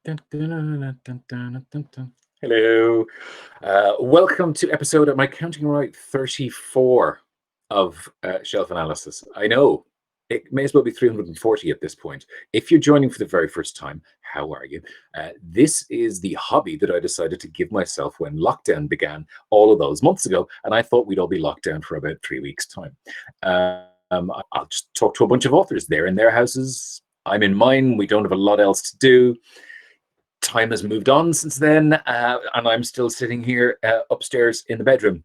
Hello. Welcome to episode, am I counting right, 34 of Shelf Analysis. I know it may as well be 340 at this point. If you're joining for the very first time, how are you? This is the hobby that I decided to give myself when lockdown began all of those months ago, and I thought we'd all be locked down for about 3 weeks' time. I'll just talk to a bunch of authors. They're in their houses. I'm in mine. We don't have a lot else to do. Time has moved on since then, and I'm still sitting here upstairs in the bedroom.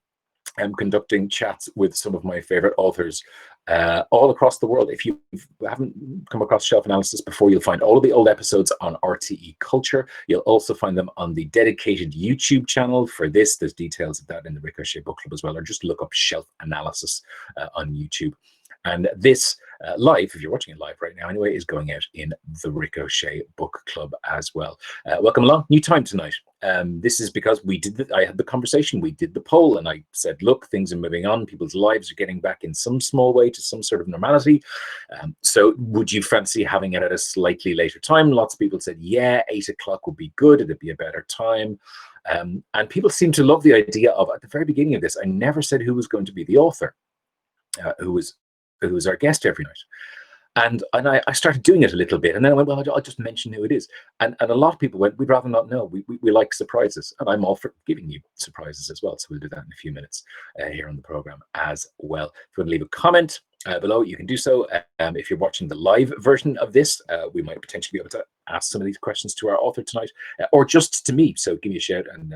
I'm conducting chats with some of my favorite authors all across the world. If you haven't come across Shelf Analysis before, you'll find all of the old episodes on RTE Culture. You'll also find them on the dedicated YouTube channel for this. There's details of that in the Ricochet Book Club as well, or just look up Shelf Analysis on YouTube. And this live, if you're watching it live right now anyway, is going out in the Ricochet Book Club as well. Welcome along. New time tonight. This is because I had the conversation, we did the poll, and I said, look, things are moving on. People's lives are getting back in some small way to some sort of normality. So would you fancy having it at a slightly later time? Lots of people said, yeah, 8 o'clock would be good. It'd be a better time. And people seem to love the idea of, at the very beginning of this, I never said who was going to be the author, who was our guest every night. And I started doing it a little bit, and then I went, well, I'll just mention who it is. And a lot of people went, we'd rather not know. We like surprises, and I'm all for giving you surprises as well. So we'll do that in a few minutes here on the program as well. If you want to leave a comment below, you can do so. If you're watching the live version of this, we might potentially be able to ask some of these questions to our author tonight, or just to me. So give me a shout, and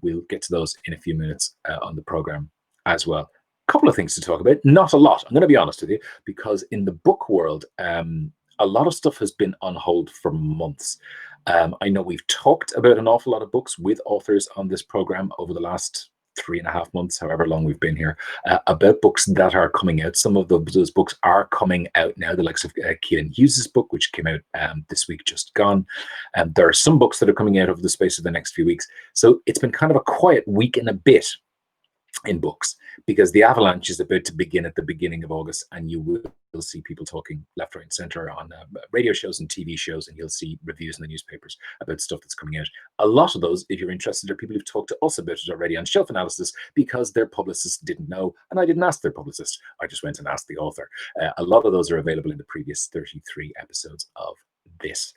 we'll get to those in a few minutes on the program as well. Couple of things to talk about, not a lot, I'm going to be honest with you, because in the book world a lot of stuff has been on hold for months. I know we've talked about an awful lot of books with authors on this program over the last 3.5 months, however long we've been here, about books that are coming out. Some of those books are coming out now, the likes of Keelan Hughes's book, which came out this week, just gone. There are some books that are coming out over the space of the next few weeks. So it's been kind of a quiet week and a bit in books, because the avalanche is about to begin at the beginning of August, and you will see people talking left, right, and center on radio shows and TV shows, and you'll see reviews in the newspapers about stuff that's coming out. A lot of those, if you're interested, are people who've talked to us about it already on Shelf Analysis, because their publicists didn't know, and I didn't ask their publicist. I just went and asked the author. A lot of those are available in the previous 33 episodes of this.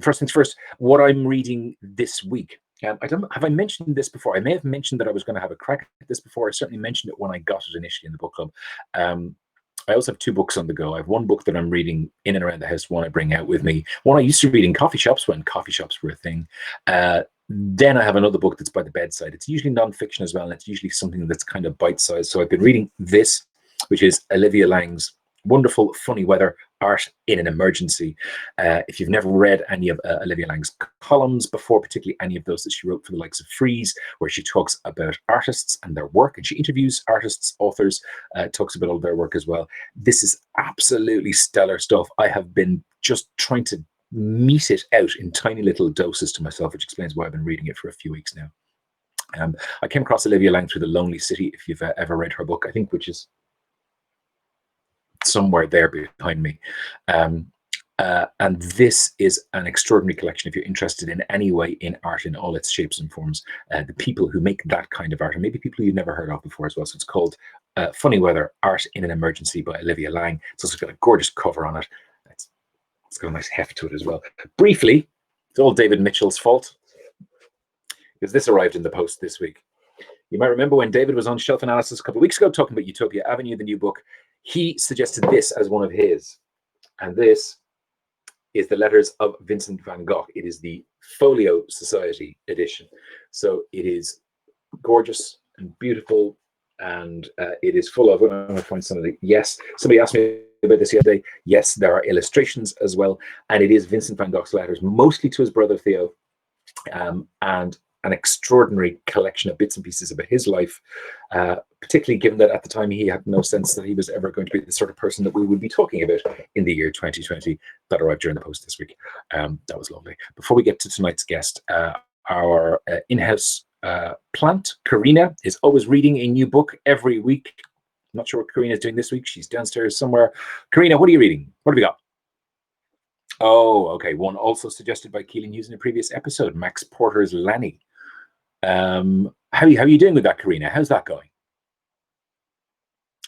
First things first, what I'm reading this week. I don't know, have I mentioned this before? I may have mentioned that I was going to have a crack at this before. I certainly mentioned it when I got it initially in the book club. I also have 2 books on the go. I have one book that I'm reading in and around the house, one I bring out with me, one I used to read in coffee shops when coffee shops were a thing. Then I have another book that's by the bedside. It's usually nonfiction as well, and it's usually something that's kind of bite-sized. So I've been reading this, which is Olivia Laing's wonderful funny weather, art in an emergency. If you've never read any of Olivia Laing's columns before, particularly any of those that she wrote for the likes of Freeze, where she talks about artists and their work, and she interviews artists, authors, talks about all their work as well. This is absolutely stellar stuff. I have been just trying to mete it out in tiny little doses to myself, which explains why I've been reading it for a few weeks now. I came across Olivia Laing through The Lonely City, if you've ever read her book, I think, which is somewhere there behind me. And this is an extraordinary collection if you're interested in any way in art in all its shapes and forms. The people who make that kind of art, and maybe people you've never heard of before as well. So it's called Funny Weather, Art in an Emergency by Olivia Laing. It's also got a gorgeous cover on it. It's got a nice heft to it as well. Briefly, it's all David Mitchell's fault, because this arrived in the post this week. You might remember when David was on Shelf Analysis a couple of weeks ago talking about Utopia Avenue, the new book, he suggested this as one of his. And this is the letters of Vincent Van Gogh. It is the Folio Society edition. So it is gorgeous and beautiful, and it is full of, I'm going to find somebody. Yes, somebody asked me about this the other day. Yes, there are illustrations as well. And it is Vincent Van Gogh's letters, mostly to his brother Theo, and an extraordinary collection of bits and pieces about his life, particularly given that at the time he had no sense that he was ever going to be the sort of person that we would be talking about in the year 2020. That arrived during the post this week. That was lovely. Before we get to tonight's guest, our in-house plant, Karina, is always reading a new book every week. I'm not sure what Karina's doing this week. She's downstairs somewhere. Karina, what are you reading? What have we got? Oh, okay. One also suggested by Keelan Hughes in a previous episode, Max Porter's Lanny. How are you doing with that, Karina? How's that going?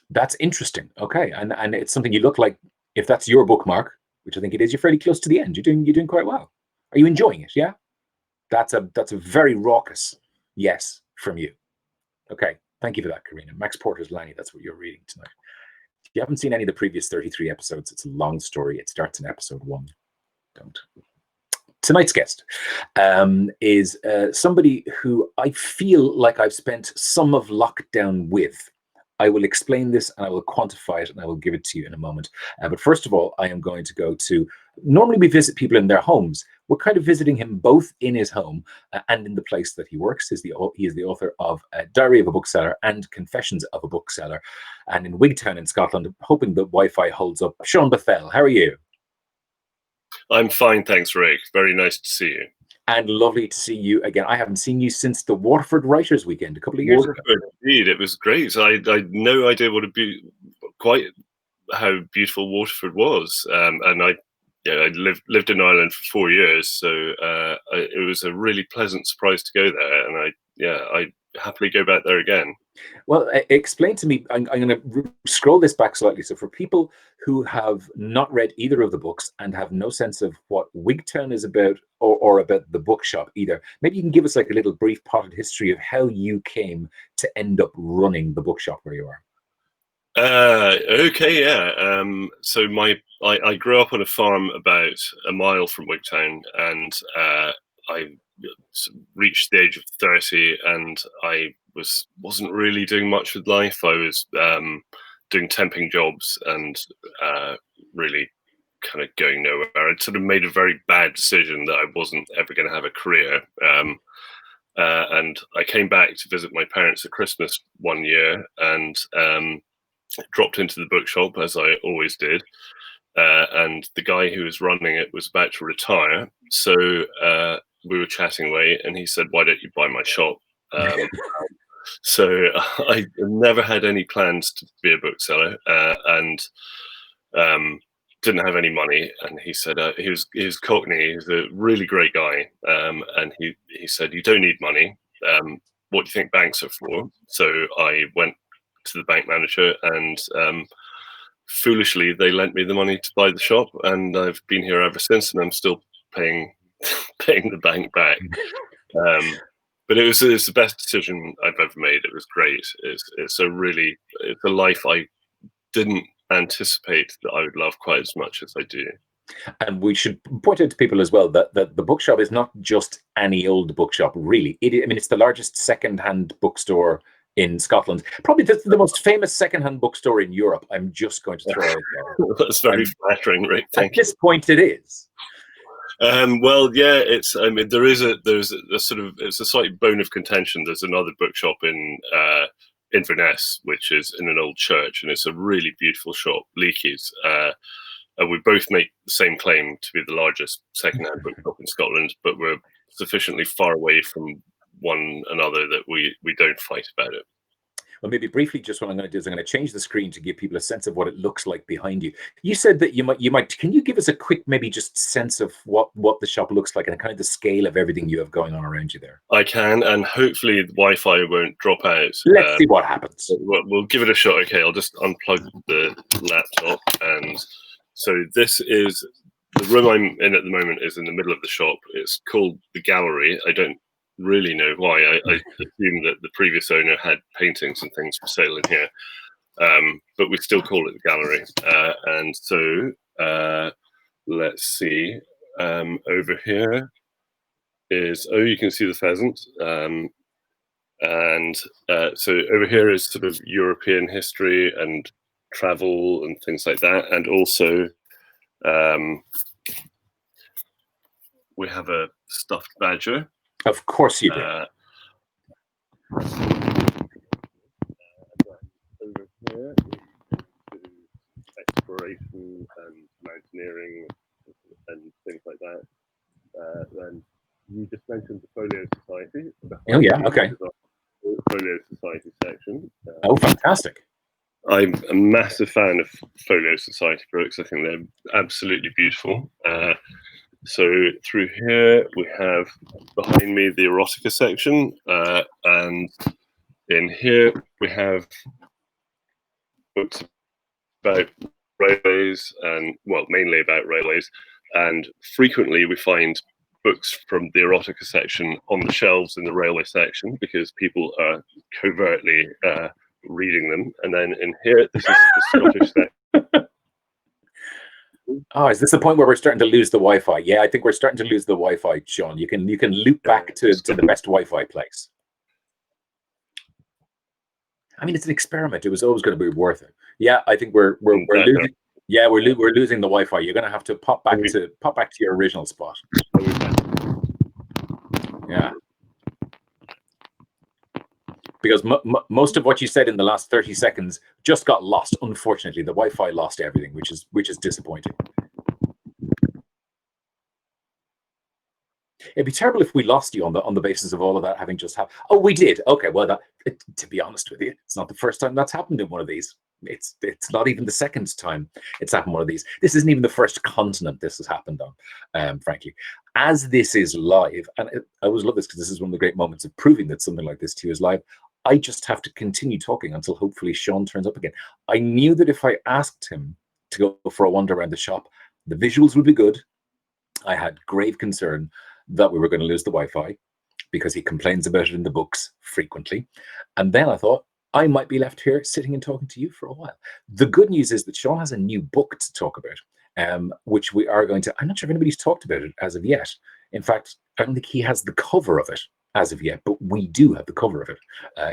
That's interesting. Okay, and it's something you look like, if that's your bookmark, which I think it is, you're fairly close to the end. You're doing quite well. Are you enjoying it? Yeah. That's a very raucous yes from you. Okay, thank you for that, Karina. Max Porter's Lanny. That's what you're reading tonight. If you haven't seen any of the previous 33 episodes, it's a long story. It starts in episode 1. Don't. Tonight's guest is somebody who I feel like I've spent some of lockdown with. I will explain this and I will quantify it and I will give it to you in a moment. But first of all, I am going to go to, normally we visit people in their homes. We're kind of visiting him both in his home and in the place that he works. He is the author of Diary of a Bookseller and Confessions of a Bookseller. And in Wigtown in Scotland, hoping that Wi-Fi holds up. Shaun Bythell, how are you? I'm fine, thanks, Rick. Very nice to see you. And lovely to see you again. I haven't seen you since the Waterford Writers Weekend a couple of years ago. Indeed, it was great. I had no idea quite how beautiful Waterford was, and I lived in Ireland for 4 years, so it was a really pleasant surprise to go there, and I happily go back there again. Well, explain to me, I'm going to scroll this back slightly. So for people who have not read either of the books and have no sense of what Wigtown is about or about the bookshop either, maybe you can give us like a little brief potted history of how you came to end up running the bookshop where you are. Okay, yeah. So I grew up on a farm about a mile from Wigtown, and I reached the age of 30, and I wasn't really doing much with life. I was doing temping jobs and really kind of going nowhere. I'd sort of made a very bad decision that I wasn't ever going to have a career. And I came back to visit my parents at Christmas one year, and dropped into the bookshop, as I always did. And the guy who was running it was about to retire. So we were chatting away, and he said, "Why don't you buy my shop?" So I never had any plans to be a bookseller, and didn't have any money. And he said, he was Cockney, he's a really great guy. And he said, "You don't need money. What do you think banks are for?" So I went to the bank manager, and foolishly they lent me the money to buy the shop, and I've been here ever since, and I'm still paying the bank back. But it's the best decision I've ever made. It was great. It's a life I didn't anticipate that I would love quite as much as I do. And we should point out to people as well that the bookshop is not just any old bookshop, really. It's the largest second-hand bookstore in Scotland. Probably the most famous second-hand bookstore in Europe. I'm just going to throw it there. That's very flattering, Rick. Thank you. At this point, it is. Well, yeah, there's a sort of, it's a slight bone of contention. There's another bookshop in Inverness, which is in an old church, and it's a really beautiful shop, Leakey's. And we both make the same claim to be the largest second-hand bookshop in Scotland, but we're sufficiently far away from one another that we don't fight about it. Well, maybe briefly, just what I'm going to do is I'm going to change the screen to give people a sense of what it looks like behind you. You said that you might. Can you give us a quick, maybe just sense of what the shop looks like and kind of the scale of everything you have going on around you there? I can, and hopefully the Wi-Fi won't drop out. Let's see what happens. We'll give it a shot. Okay, I'll just unplug the laptop, and so this is the room I'm in at the moment. Is in the middle of the shop. It's called the Gallery. I don't really know why. I assume that the previous owner had paintings and things for sale in here, but we still call it the Gallery. And so let's see. Over here is, you can see the pheasant. And so over here is sort of European history and travel and things like that. And also we have a stuffed badger. Of course you do. Over here, exploration and mountaineering and things like that. Then you just mentioned the Folio Society. Oh yeah, okay. Folio Society section. Oh, fantastic. I'm a massive fan of Folio Society books. I think they're absolutely beautiful. So through here we have behind me the erotica section, and in here we have books about railways, and well, mainly about railways. And frequently we find books from the erotica section on the shelves in the railway section because people are covertly reading them. And then in here, this is the Scottish section. Oh, is this the point where we're starting to lose the Wi-Fi? Yeah, I think we're starting to lose the Wi-Fi, Shaun. You can loop back to the best Wi-Fi place. I mean, it's an experiment. It was always going to be worth it. Yeah, I think we're losing. Yeah, we're losing the Wi-Fi. You're going to have to pop back to your original spot. Yeah, because most of what you said in the last 30 seconds just got lost. Unfortunately, the Wi-Fi lost everything, which is disappointing. It'd be terrible if we lost you on the basis of all of that having just happened. Oh, we did. Okay, well, to be honest with you, it's not the first time that's happened in one of these. It's not even the second time it's happened one of these. This isn't even the first continent this has happened on, frankly. As this is live, and I always love this because this is one of the great moments of proving that something like this to you is live. I just have to continue talking until hopefully Shaun turns up again. I knew that if I asked him to go for a wander around the shop, the visuals would be good. I had grave concern that we were going to lose the Wi-Fi because he complains about it in the books frequently. And then I thought I might be left here sitting and talking to you for a while. The good news is that Shaun has a new book to talk about, which we are going to, I'm not sure if anybody's talked about it as of yet. In fact, I don't think he has the cover of it as of yet, but we do have the cover of it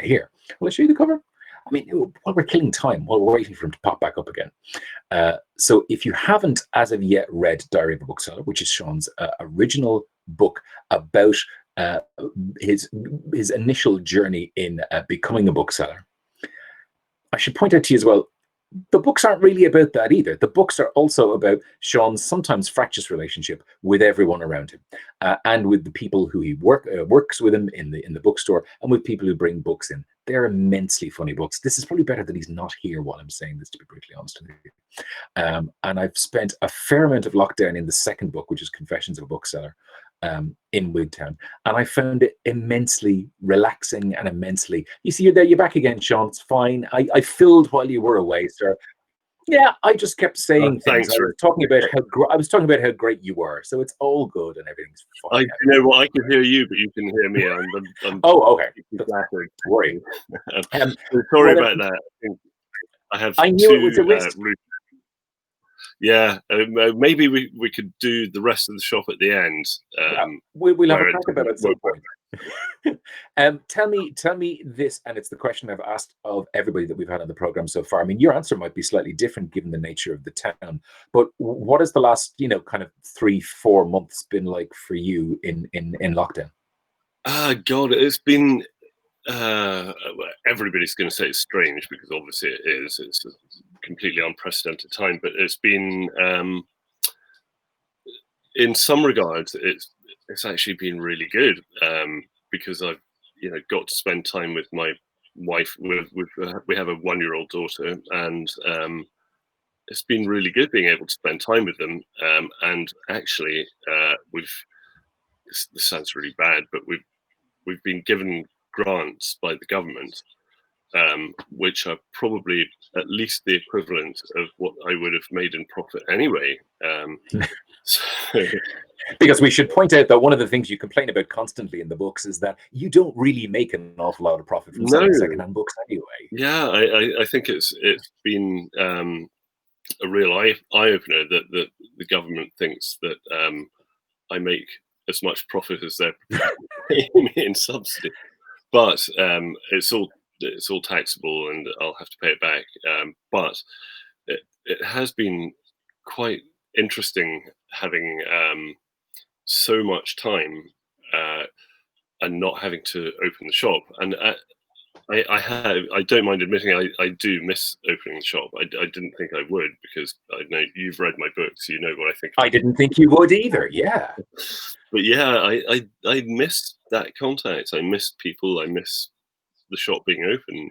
here. Will I show you the cover? I mean, while we're killing time, while we're waiting for him to pop back up again. So if you haven't as of yet read Diary of a Bookseller, which is Shaun's original book about his initial journey in becoming a bookseller, I should point out to you as well, the books aren't really about that either. The books are also about Shaun's sometimes fractious relationship with everyone around him, and with the people who he works with him in the bookstore, and with people who bring books in. They're immensely funny books. This is probably better that he's not here while I'm saying this, to be brutally honest with you. And I've spent a fair amount of lockdown in the second book, which is Confessions of a Bookseller, in Wigtown, and I found it immensely relaxing and immensely. You see, you're there, you're back again, Shaun. It's fine. I filled while you were away, sir. Yeah, I just kept saying things. Thanks, I was talking about how great you were, so it's all good and everything's fine. You know what? I can hear you, but you can hear me. I'm oh, okay. Worry. Sorry about that. I knew it was a risk. Yeah, maybe we could do the rest of the shop at the end. We'll have a talk about it at some point. Tell me this, and it's the question I've asked of everybody that we've had on the program so far. I mean, your answer might be slightly different given the nature of the town, but what has the last, kind of 3-4 months been like for you in lockdown? God, it's been. Everybody's going to say it's strange because obviously it is. It's a completely unprecedented time, but it's been, in some regards, it's actually been really good, because I've got to spend time with my wife. We have a 1-year-old daughter, and it's been really good being able to spend time with them. And actually, this sounds really bad, but we've been given grants by the government, which are probably at least the equivalent of what I would have made in profit anyway. Because we should point out that one of the things you complain about constantly in the books is that you don't really make an awful lot of profit from selling secondhand books anyway. Yeah, I think it's been a real eye opener that the government thinks that I make as much profit as they're paying me in subsidy, but it's all taxable and I'll have to pay it back. But it has been quite interesting having so much time and not having to open the shop. And I don't mind admitting I do miss opening the shop. I didn't think I would, because I know you've read my books, you know what I think. I didn't think you would either. Yeah. But yeah, I miss that contact. I miss people. I miss the shop being open.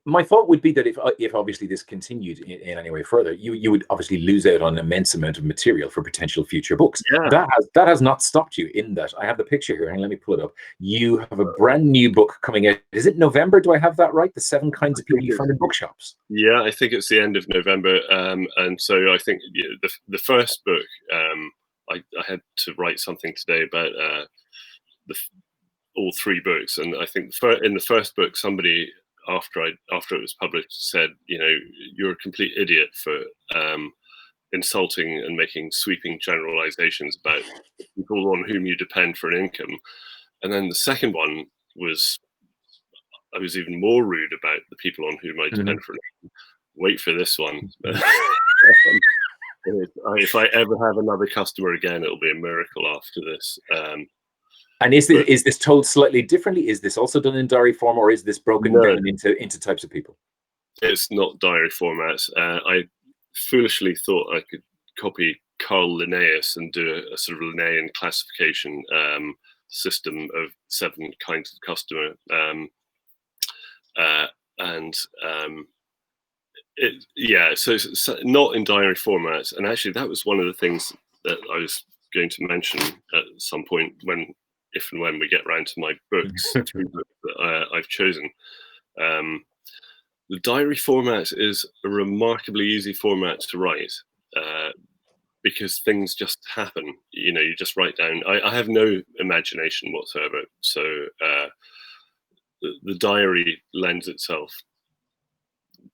My thought would be that if obviously this continued in any way further, you would obviously lose out on an immense amount of material for potential future books. Yeah. That has not stopped you in that. I have the picture here, and let me pull it up. You have a brand new book coming out. Is it November? Do I have that right? The 7 Kinds of People You Find in Bookshops. Yeah, I think it's the end of November, and so I think the first book, I had to write something today about all 3 books, and I think in the first book, somebody after it was published said, you're a complete idiot for insulting and making sweeping generalizations about people on whom you depend for an income. And then the second one was, I was even more rude about the people on whom I depend for an income. Wait for this one. If I ever have another customer again, it'll be a miracle after this. And is this told slightly differently? Is this also done in diary form, or is this broken down into types of people? It's not diary format. I foolishly thought I could copy Carl Linnaeus and do a sort of Linnaean classification system of 7 kinds of customer. So it's not in diary format. And actually, that was one of the things that I was going to mention at some point if and when we get around to my books, 3 books that I've chosen. The diary format is a remarkably easy format to write because things just happen. You just write down. I have no imagination whatsoever, so the diary lends itself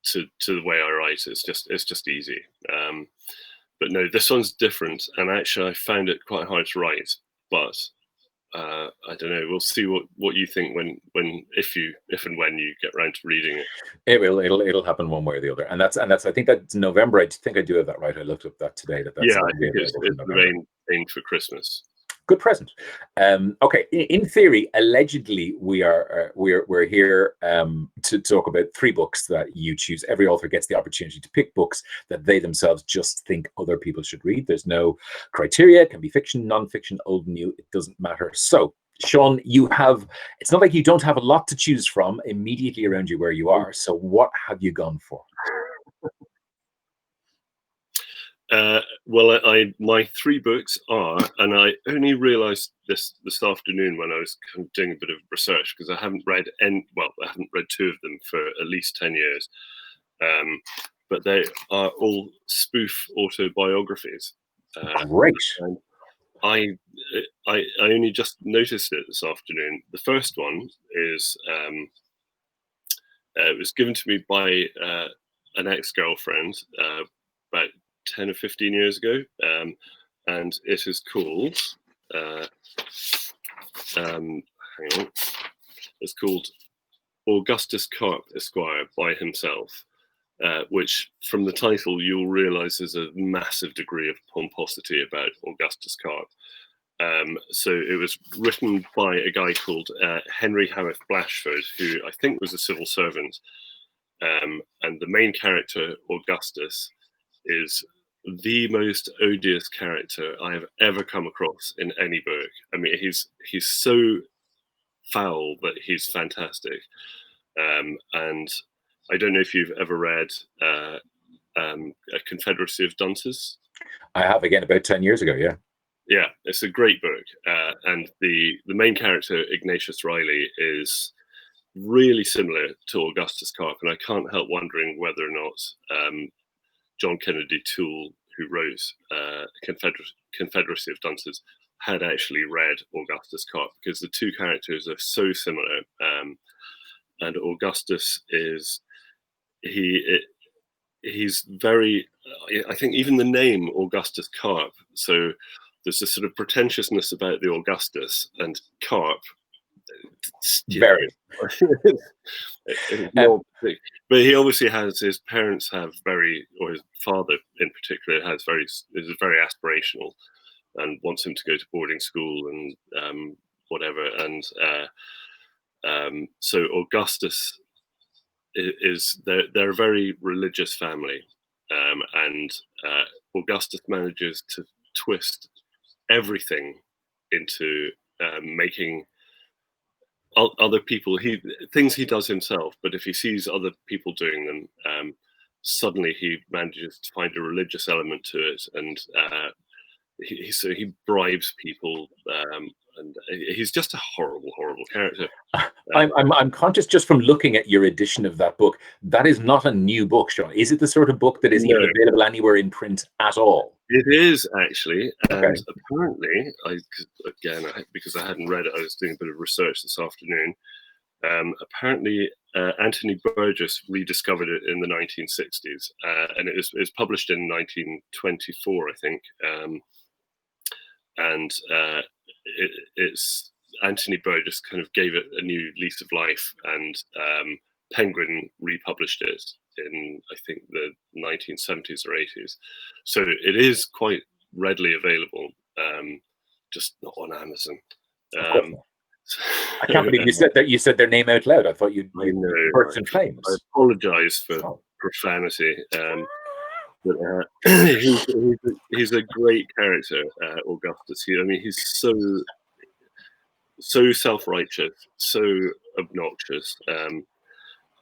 to the way I write. It's just easy. But no, this one's different, and actually I found it quite hard to write. But I don't know. We'll see what you think if and when you get around to reading it. It'll happen one way or the other, and that's I think that's November. I think I do have that right. I looked up that today. That's I think it's the main thing for Christmas. Good present. Okay, in theory, allegedly, we're here to talk about 3 books that you choose. Every author gets the opportunity to pick books that they themselves just think other people should read. There's no criteria. It can be fiction, non-fiction, old, new. It doesn't matter. So, Shaun, it's not like you don't have a lot to choose from immediately around you where you are. So what have you gone for? Well, my 3 books are, and I only realised this afternoon when I was kind of doing a bit of research, because I haven't read 2 of them for at least 10 years. But they are all spoof autobiographies. Great. And I only just noticed it this afternoon. The first one is it was given to me by an ex-girlfriend about 10 or 15 years ago, and it is called hang on, it's called Augustus Carp Esquire by himself, which from the title you'll realize there's a massive degree of pomposity about Augustus Carp. So it was written by a guy called Henry Howarth Blashford, who I think was a civil servant, and the main character, Augustus, is the most odious character I have ever come across in any book. I mean, he's so foul, but he's fantastic. And I don't know if you've ever read A Confederacy of Dunces. I have, again, about 10 years ago, yeah. Yeah, it's a great book. And the main character, Ignatius Riley, is really similar to Augustus Carp. And I can't help wondering whether or not John Kennedy Toole, who wrote Confederacy of Dunces, had actually read Augustus Carp, because the 2 characters are so similar. And Augustus he's very, I think even the name Augustus Carp, so there's a sort of pretentiousness about the Augustus, and Carp. Very. But he obviously has, his parents have or his father in particular is very aspirational and wants him to go to boarding school and whatever. And so Augustus they're a very religious family, and Augustus manages to twist everything into making other people, things he does himself, but if he sees other people doing them, suddenly he manages to find a religious element to it, and so he bribes people, and he's just a horrible, horrible character. I'm conscious just from looking at your edition of that book, that is not a new book, Shaun. Is it the sort of book that is even available anywhere in print at all? It is actually, and Okay. apparently, because I hadn't read it, I was doing a bit of research this afternoon. Apparently, Anthony Burgess rediscovered it in the 1960s, and it was published in 1924, I think. And it's Anthony Burgess kind of gave it a new lease of life, and Penguin republished it in, I think, the 1970s or 80s. So it is quite readily available, just not on Amazon. Of course not. I can't believe you said their name out loud. I thought you'd burst in flames. I apologize for profanity. But he's a great character, Augustus. He's so self-righteous, so obnoxious.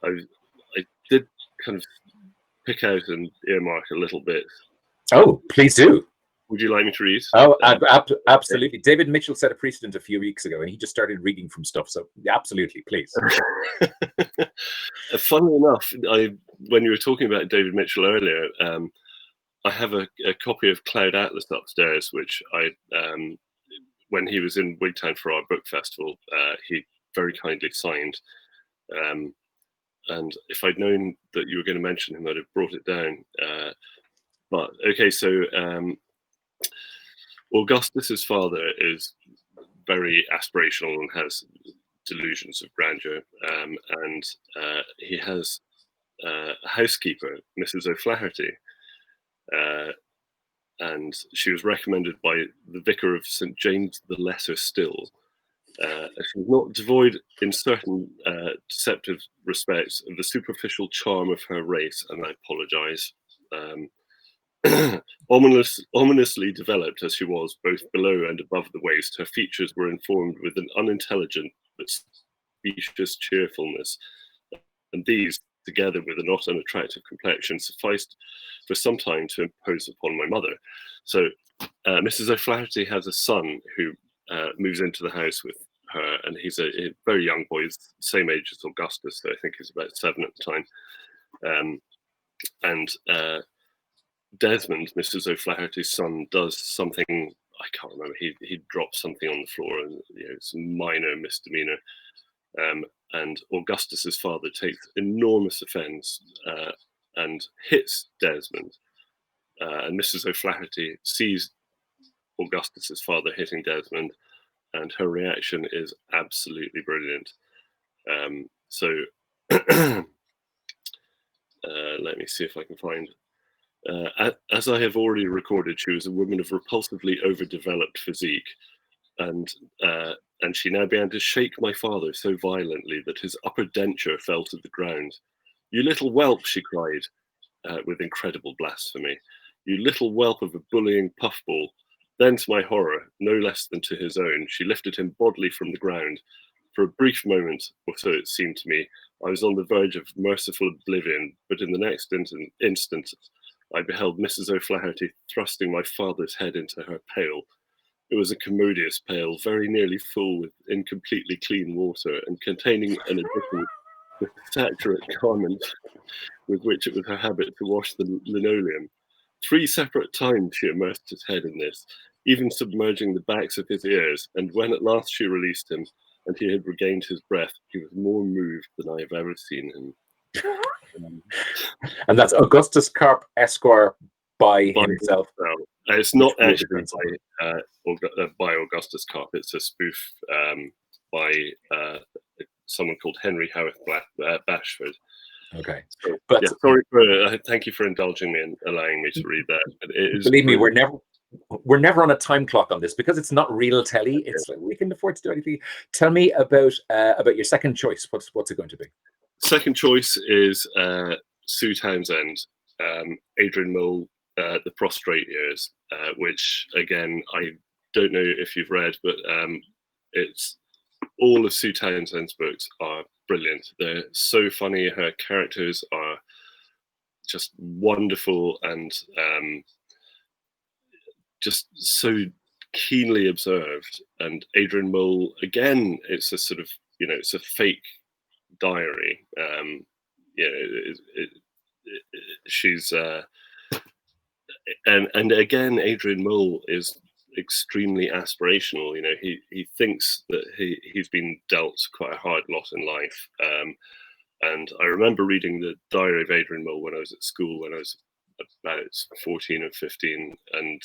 I did kind of pick out and earmark a little bit. Oh, please do. Would you like me to read? Oh, absolutely. David Mitchell set a precedent a few weeks ago, and he just started reading from stuff. So, absolutely, please. Funnily enough, when you were talking about David Mitchell earlier, I have a copy of Cloud Atlas upstairs, which when he was in Wigtown for our book festival, he very kindly signed. And if I'd known that you were going to mention him, I'd have brought it down. But okay, so Augustus's father is very aspirational and has delusions of grandeur, and he has a housekeeper, Mrs. O'Flaherty, and she was recommended by the vicar of St. James the Lesser Still. She was not devoid in certain deceptive respects of the superficial charm of her race, and I apologise. Ominously developed as she was, both below and above the waist, her features were informed with an unintelligent but specious cheerfulness, and these, together with a not unattractive complexion, sufficed for some time to impose upon my mother. So Mrs. O'Flaherty has a son who moves into the house with her, and he's a very young boy. He's the same age as Augustus, so I think he's about 7 at the time. And Desmond, Mrs. O'Flaherty's son, does something, I can't remember, he drops something on the floor, and it's a minor misdemeanor. And Augustus's father takes enormous offence and hits Desmond. And Mrs. O'Flaherty sees Augustus's father hitting Desmond, and her reaction is absolutely brilliant. So let me see if I can find. As I have already recorded, she was a woman of repulsively overdeveloped physique, and she now began to shake my father so violently that his upper denture fell to the ground. "You little whelp," she cried, with incredible blasphemy. "You little whelp of a bullying puffball." Then, to my horror, no less than to his own, she lifted him bodily from the ground. For a brief moment, or so it seemed to me, I was on the verge of merciful oblivion, but in the next instant, I beheld Mrs. O'Flaherty thrusting my father's head into her pail. It was a commodious pail, very nearly full with incompletely clean water, and containing an additional saturate garment with which it was her habit to wash the linoleum. 3 separate times she immersed his head in this, even submerging the backs of his ears, and when at last she released him, and he had regained his breath, he was more moved than I have ever seen him. And that's Augustus Carp, Esquire, by himself. It's not actually by Augustus Carp. It's a spoof by someone called Henry Howarth Bashford. Okay, so, but sorry for thank you for indulging me and allowing me to read that. Believe me, we're never on a time clock on this because it's not real telly. It's like we can afford to do anything. Tell me about your second choice. What's it going to be? Second choice is Sue Townsend, Adrian Mole, The Prostrate Years, which again I don't know if you've read, but it's all of Sue Townsend's books are brilliant. They're so funny. Her characters are just wonderful and just so keenly observed. And Adrian Mole, again, it's a sort of, it's a fake diary. She's and again, Adrian Mole is extremely aspirational. He thinks that he's been dealt quite a hard lot in life. And I remember reading the Diary of Adrian Mole when I was at school, when I was about 14 or 15, and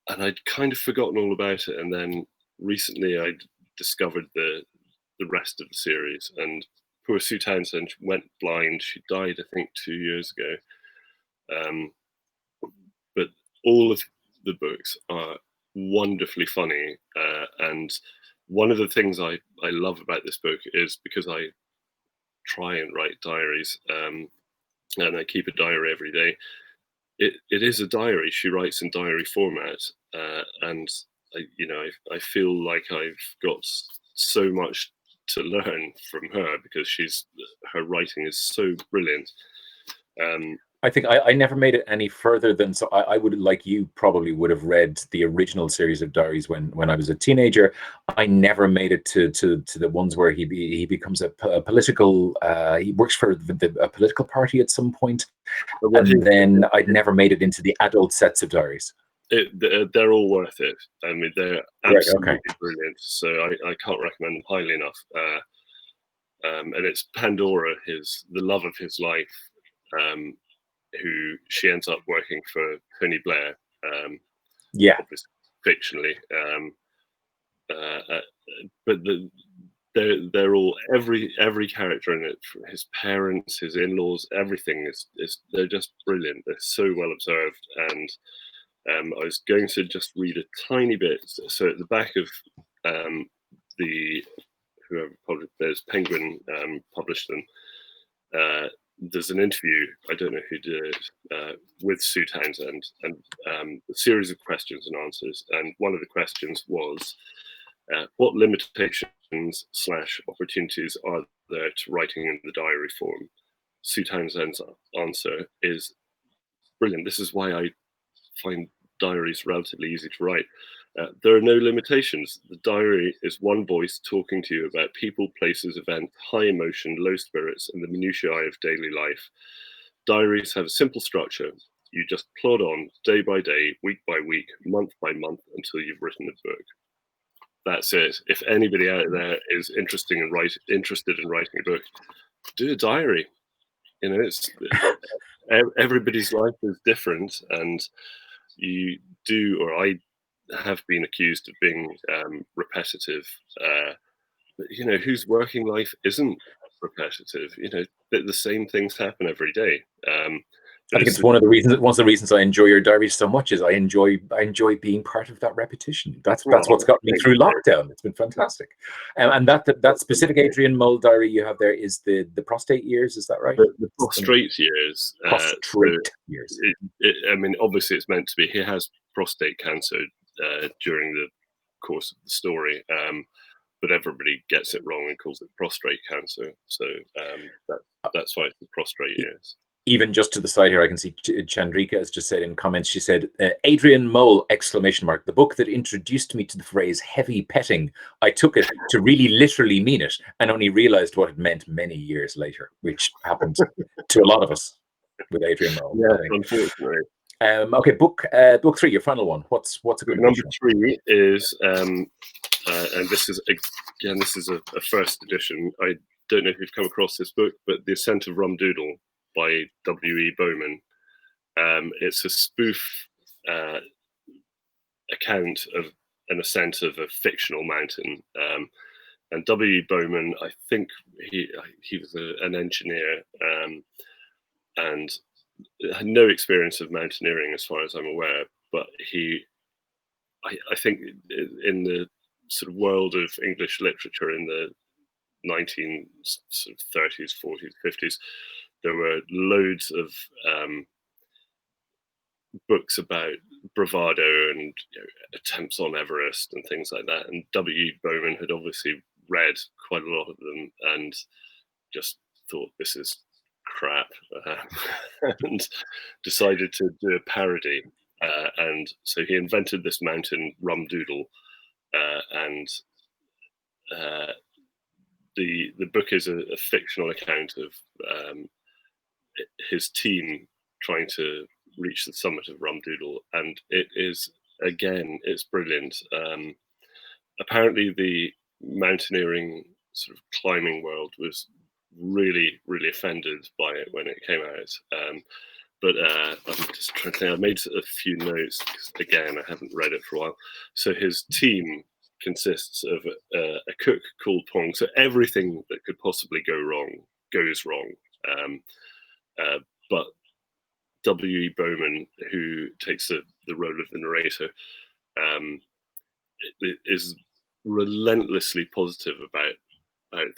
I'd kind of forgotten all about it. And then recently I'd discovered the rest of the series, and poor Sue Townsend went blind. She died, I think, 2 years ago. But all of the books are wonderfully funny. And one of the things I love about this book is, because I try and write diaries, and I keep a diary every day. It is a diary. She writes in diary format, and I feel like I've got so much to learn from her, because her writing is so brilliant. I think I never made it any further than, so I would, like you probably would have read the original series of diaries when I was a teenager. I never made it to the ones where he becomes a political, he works for a political party at some point, and then I'd never made it into the adult sets of diaries. They're all worth it. I mean, they're absolutely brilliant. So I can't recommend them highly enough. And it's Pandora, the love of his life, who she ends up working for Tony Blair. Fictionally. But they're all, every character in it, his parents, his in-laws, everything is they're just brilliant. They're so well observed. And I was going to just read a tiny bit. So at the back of whoever published, there's Penguin published them. There's an interview, I don't know who did it, with Sue Townsend, and a series of questions and answers. And one of the questions was, what limitations / opportunities are there to writing in the diary form? Sue Townsend's answer is brilliant. This is why I find diaries relatively easy to write. There are no limitations. The diary is one voice talking to you about people, places, events, high emotion, low spirits, and the minutiae of daily life. Diaries have a simple structure. You just plod on day by day, week by week, month by month, until you've written a book. That's it. If anybody out there is interested in writing a book, do a diary. It's everybody's life is different, and you do, or I have been accused of being repetitive, but whose working life isn't repetitive? The same things happen every day. I think it's one of the reasons I enjoy your diaries so much is I enjoy being part of that repetition. That's what's got me through lockdown. It's been fantastic. And that specific Adrian Mole diary you have there is the prostate years, is that right? The prostrate years. Prostrate years. I mean, obviously it's meant to be. He has prostate cancer during the course of the story, but everybody gets it wrong and calls it prostrate cancer. So that's why it's the prostrate years. Even just to the side here, I can see Chandrika has just said in comments, she said, Adrian Mole, ! The book that introduced me to the phrase heavy petting. I took it to really literally mean it and only realized what it meant many years later, which happened to a lot of us with Adrian Mole. Yeah, unfortunately. Okay, book 3, your final one. What's a good number 3 is, and this is a first edition. I don't know if you've come across this book, but The Ascent of Rumdoodle by W.E. Bowman. It's a spoof account of an ascent of a fictional mountain. And W.E. Bowman, I think he was an engineer and had no experience of mountaineering as far as I'm aware, but I think in the sort of world of English literature in the 1930s, 40s, 50s, there were loads of books about bravado and attempts on Everest and things like that. And W. Bowman had obviously read quite a lot of them and just thought, this is crap, and decided to do a parody. And so he invented this mountain, Rum Doodle, and the book is a fictional account of his team trying to reach the summit of Rum Doodle, and it is, again, it's brilliant. Apparently, the mountaineering sort of climbing world was really, really offended by it when it came out. But I'm just trying to think. I made a few notes. Again, I haven't read it for a while. So his team consists of a cook called Pong. So everything that could possibly go wrong goes wrong. But W. Bowman, who takes the role of the narrator, is relentlessly positive about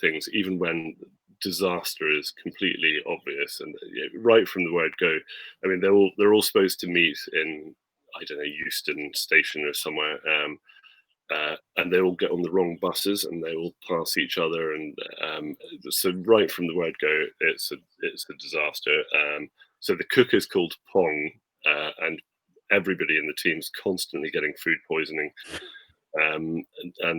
things, even when disaster is completely obvious. And right from the word go, I mean, they're all supposed to meet in, I don't know, Euston Station or somewhere, and they all get on the wrong buses and they all pass each other. And so right from the word go, it's a disaster. So the cook is called Pong, and everybody in the team's constantly getting food poisoning. And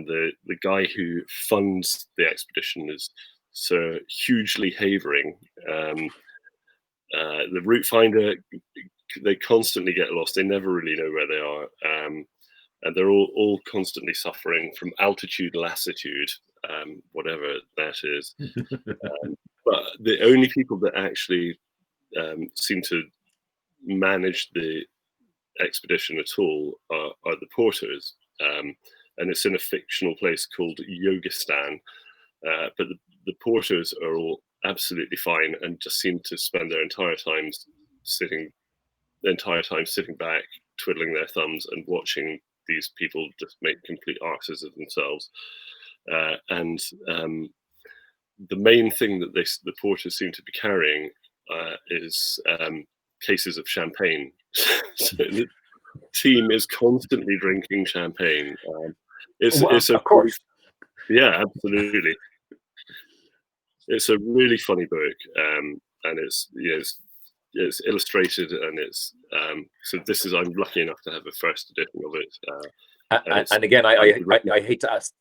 the guy who funds the expedition is Sir Hugely Havering. The route finder, they constantly get lost. They never really know where they are. And they're all constantly suffering from altitude lassitude, whatever that is. But the only people that actually seem to manage the expedition at all are the porters. And it's in a fictional place called Yogistan. But the porters are all absolutely fine and just seem to spend their entire time sitting back, twiddling their thumbs and watching these people just make complete arses of themselves. And the main thing that the porters seem to be carrying is cases of champagne. So the team is constantly drinking champagne. It's of course. Yeah, absolutely. It's a really funny book, and it's illustrated, and it's so this is, I'm lucky enough to have a first edition of it. And again, I hate to ask.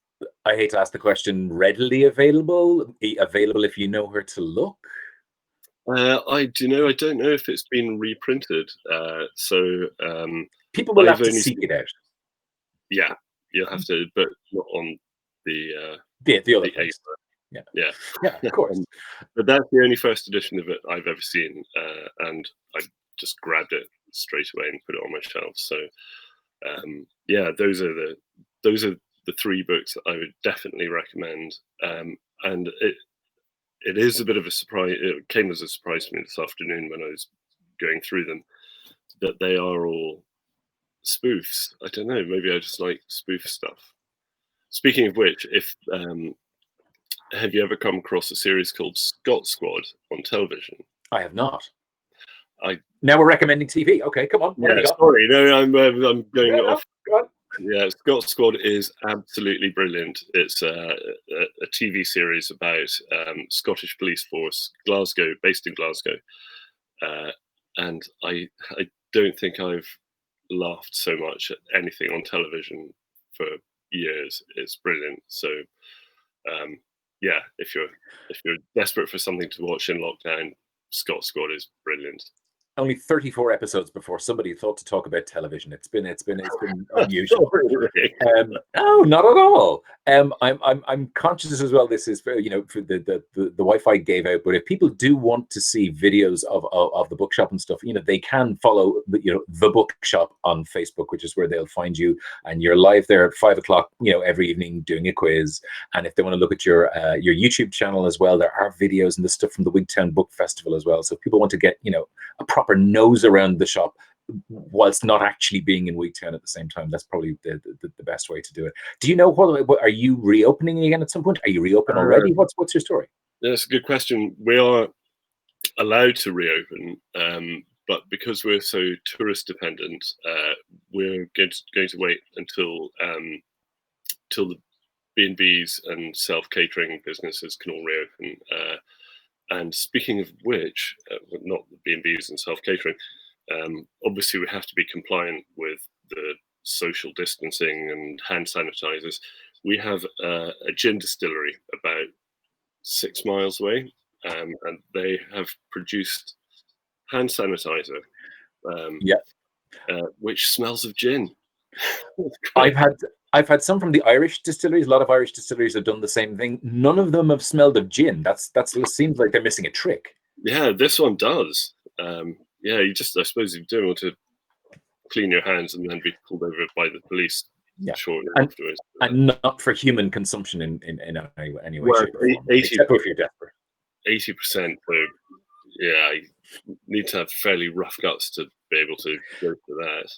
I hate to ask the question. Readily available if you know where to look. I don't know if it's been reprinted. So people will have to seek it out. Yeah, you'll have to, but not on the other place. Yeah, of course. But that's the only first edition of it I've ever seen, and I just grabbed it straight away and put it on my shelf. So yeah, those are the three books that I would definitely recommend. And it is a bit of a surprise. It came as a surprise to me this afternoon when I was going through them, that they are all spoofs. I don't know, maybe I just like spoof stuff. Speaking of which, if have you ever come across a series called Scott Squad on television? I have not. Now we're recommending TV. Okay, come on. Yeah, sorry, no, I'm going off. Go on. Yeah, Scott Squad is absolutely brilliant. It's a TV series about Scottish police force, based in Glasgow, and I don't think I've laughed so much at anything on television for years. It's brilliant. So yeah, if you're desperate for something to watch in lockdown, Scott Squad is brilliant. Only 34 episodes before somebody thought to talk about television. It's been unusual. No, not at all. I'm conscious as well. This is for the Wi-Fi gave out, but if people do want to see videos of the bookshop and stuff, they can follow the bookshop on Facebook, which is where they'll find you, and you're live there at 5 o'clock, every evening doing a quiz. And if they want to look at your YouTube channel as well, there are videos and the stuff from the Wigtown Book Festival as well. So if people want to get a proper nose around the shop whilst not actually being in Wigtown at the same time, that's probably the best way to do it. Do you know what are you reopening again at some point? Are you reopened already? What's your story? That's a good question. We are allowed to reopen, but because we're so tourist dependent, we're going to wait until till the B&Bs and self-catering businesses can all reopen. And speaking of which, not the B&Bs and self-catering, obviously we have to be compliant with the social distancing and hand sanitizers. We have a gin distillery about 6 miles away, and they have produced hand sanitizer, Yeah. which smells of gin. I've had some from the Irish distilleries. A lot of Irish distilleries have done the same thing. None of them have smelled of gin. That seems like they're missing a trick. Yeah, this one does. Yeah, I suppose you don't want to clean your hands and then be pulled over by the police shortly afterwards. And not for human consumption in any way, well, shape, or form. Except if you're desperate. 80%. So yeah, you need to have fairly rough guts to be able to go for that.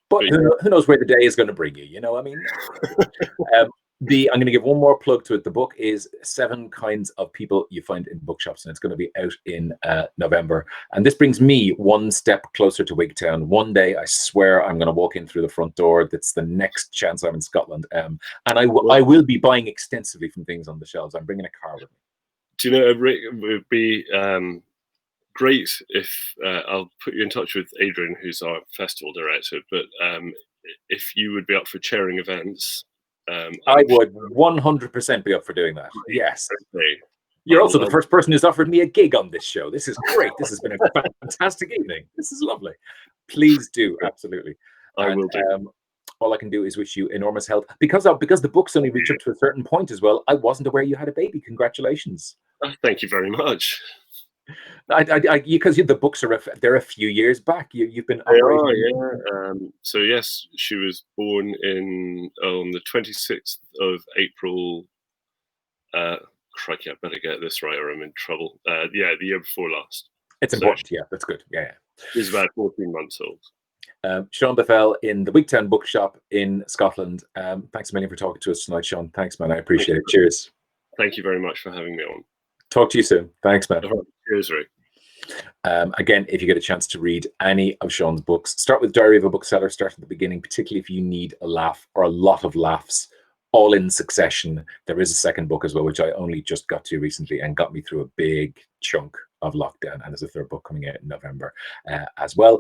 But who knows where the day is going to bring you? You know, I mean, I'm going to give one more plug to it. The book is 7 Kinds of People You Find in Bookshops, and it's going to be out in November. And this brings me one step closer to Wigtown. One day, I swear, I'm going to walk in through the front door. That's the next chance I'm in Scotland. And I will be buying extensively from things on the shelves. I'm bringing a car with me. Do you know, it would be great if I'll put you in touch with Adrian, who's our festival director, but if you would be up for chairing events. I would 100% be up for doing that. Yes. Okay. You're also the first person who's offered me a gig on this show. This is great. This has been a fantastic evening. This is lovely. Please do. Absolutely. I will do. All I can do is wish you enormous health. Because the book's only reached up to a certain point as well, I wasn't aware you had a baby. Congratulations. Thank you very much. Because the books they're a few years back. You've been operating. Yeah. So yes, she was born on the 26th of April. Crikey, I better get this right or I'm in trouble. Yeah, the year before last. It's important. Yeah, that's good. Yeah. She's about 14 months old. Shaun Bythell in the Wigtown Book Shop in Scotland. Thanks a million for talking to us tonight, Shaun. Thanks, man. I appreciate it. Cheers. Thank you very much for having me on. Talk to you soon. Thanks, man. Cheers, Rick. Again, if you get a chance to read any of Shaun's books, start with Diary of a Bookseller. Start at the beginning, particularly if you need a laugh or a lot of laughs all in succession. There is a second book as well, which I only just got to recently and got me through a big chunk of lockdown, and there's a third book coming out in November as well.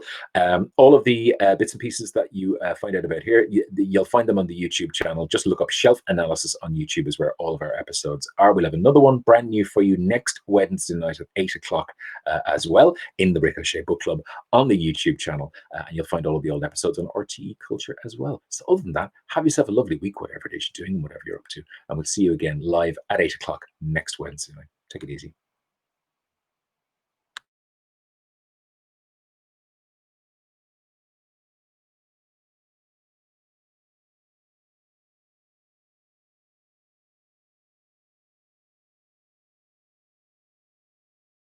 All of the bits and pieces that you find out about here, you'll find them on the YouTube channel. Just look up Shelf Analysis on YouTube is where all of our episodes are. We'll have another one brand new for you next Wednesday night at 8 o'clock as well in the Ricochet Book Club on the YouTube channel, and you'll find all of the old episodes on RTE Culture as well. So other than that, have yourself a lovely week, whatever it is you're doing, whatever you're up to, and we'll see you again live at 8 o'clock next Wednesday night. Take it easy.